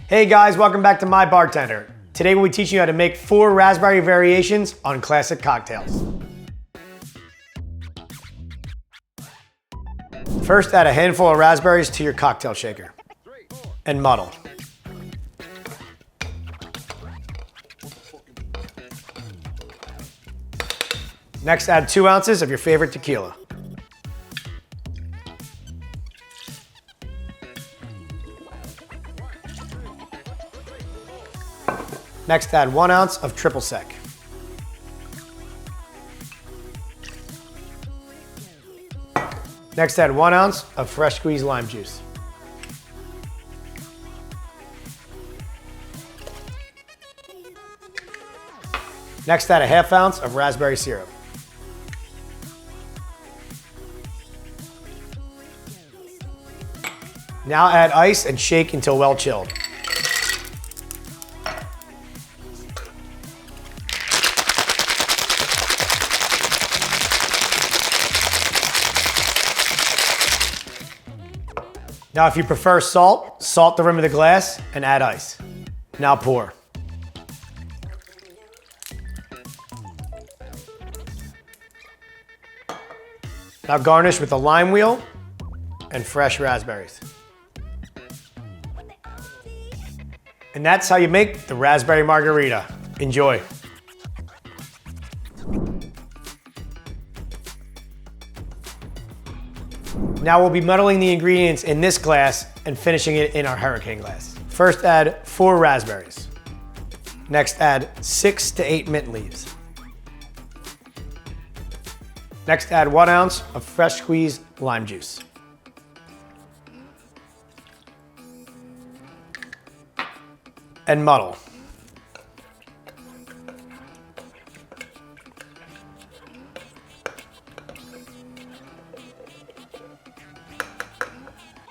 Hey guys, welcome back to Mybartender. Today we'll be teaching you how to make 4 raspberry variations on classic cocktails. First, add a handful of raspberries to your cocktail shaker and muddle. Next, add 2 ounces of your favorite tequila. Next, add 1 ounce of triple sec. Next, add 1 ounce of fresh squeezed lime juice. Next, add a ½ ounce of raspberry syrup. Now add ice and shake until well chilled. Now if you prefer salt, salt the rim of the glass and add ice. Now pour. Now garnish with a lime wheel and fresh raspberries. And that's how you make the raspberry margarita. Enjoy. Now we'll be muddling the ingredients in this glass and finishing it in our hurricane glass. First add 4 raspberries. Next add 6 to 8 mint leaves. Next add 1 ounce of fresh squeezed lime juice. And muddle.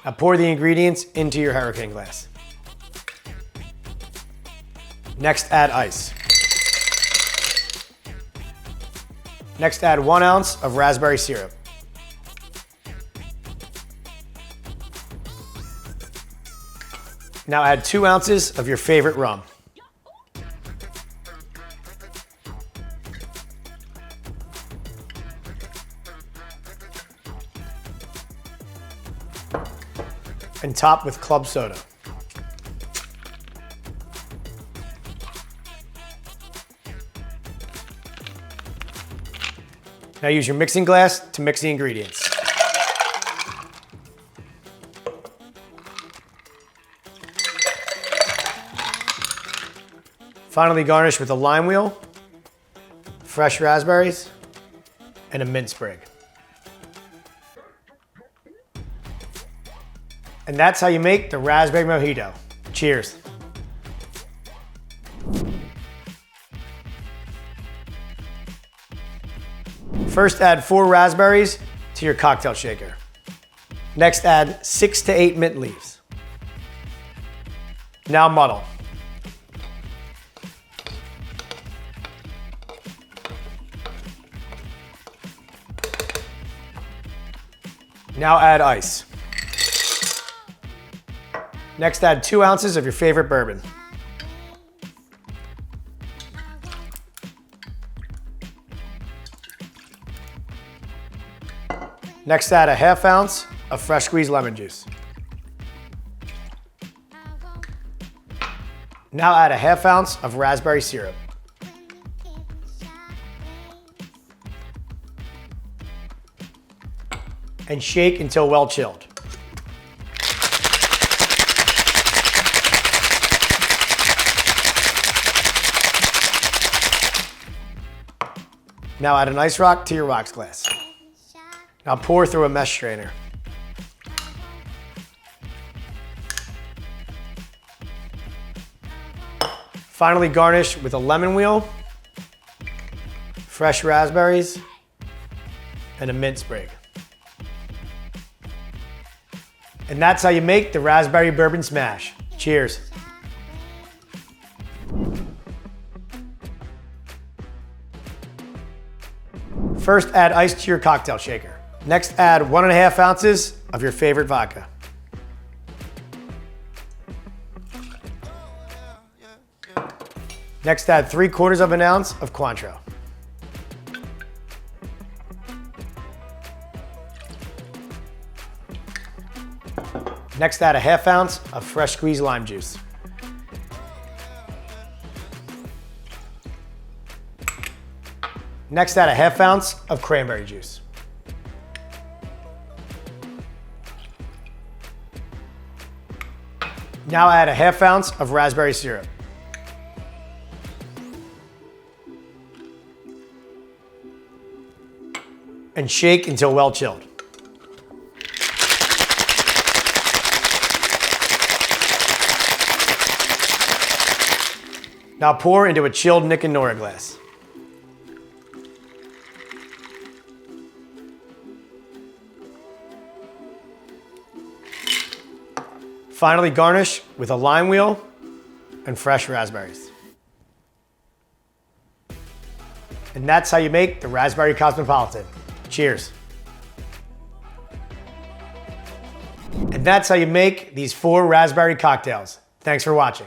Now pour the ingredients into your hurricane glass. Next, add ice. Next, add 1 ounce of raspberry syrup. Now add 2 ounces of your favorite rum. And top with club soda. Now use your mixing glass to mix the ingredients. Finally garnish with a lime wheel, fresh raspberries, and a mint sprig. And that's how you make the raspberry mojito. Cheers. First add 4 raspberries to your cocktail shaker. Next add 6 to 8 mint leaves. Now muddle. Now add ice. Next add 2 ounces of your favorite bourbon. Next add a ½ ounce of fresh squeezed lemon juice. Now add a ½ ounce of raspberry syrup. And shake until well chilled. Now add an ice rock to your rocks glass. Now pour through a mesh strainer. Finally garnish with a lemon wheel, fresh raspberries, and a mint sprig. And that's how you make the raspberry bourbon smash. Cheers. First, add ice to your cocktail shaker. Next, add 1½ ounces of your favorite vodka. Next, add 3/4 of an ounce of Cointreau. Next, add a 1/2 ounce of fresh squeezed lime juice. Next, add a 1/2 ounce of cranberry juice. Now add a 1/2 ounce of raspberry syrup. And shake until well chilled. Now pour into a chilled Nick and Nora glass. Finally garnish with a lime wheel and fresh raspberries. And that's how you make the Raspberry Cosmopolitan. Cheers. And that's how you make these 4 raspberry cocktails. Thanks for watching.